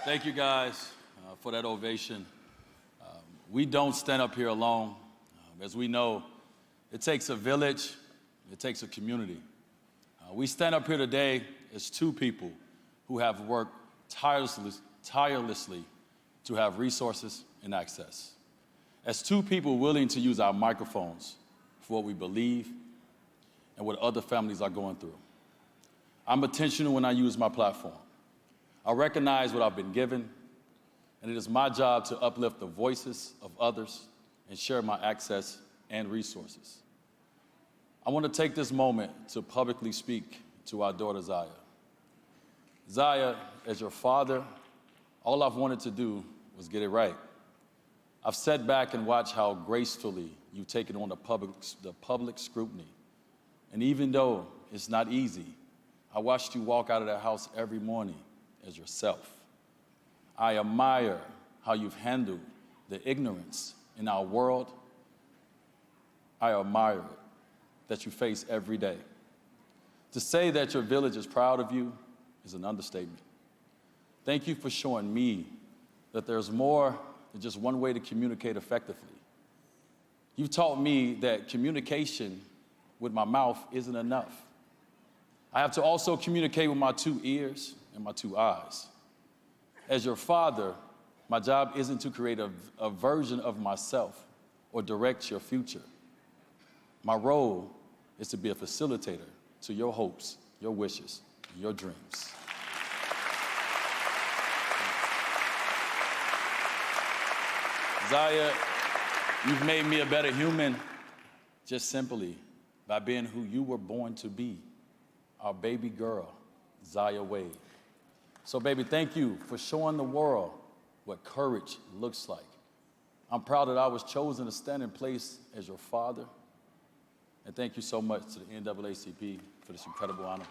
Thank you guys for that ovation. We don't stand up here alone. As we know, it takes a village, it takes a community. We stand up here today as two people who have worked tirelessly to have resources and access. As two people willing to use our microphones for what we believe and what other families are going through. I'm intentional when I use my platform. I recognize what I've been given, and it is my job to uplift the voices of others and share my access and resources. I want to take this moment to publicly speak to our daughter, Zaya. Zaya, as your father, all I've wanted to do was get it right. I've sat back and watched how gracefully you've taken on the public scrutiny. And even though it's not easy, I watched you walk out of that house every morning as yourself. I admire how you've handled the ignorance in our world. I admire it that you face every day. To say that your village is proud of you is an understatement. Thank you for showing me that there's more than just one way to communicate effectively. You've taught me that communication with my mouth isn't enough. I have to also communicate with my two ears and my two eyes. As your father, my job isn't to create a version of myself or direct your future. My role is to be a facilitator to your hopes, your wishes, and your dreams. Zaya, you've made me a better human just simply by being who you were born to be, our baby girl, Dwane Wade. So baby, thank you for showing the world what courage looks like. I'm proud that I was chosen to stand in place as your father. And thank you so much to the NAACP for this incredible honor.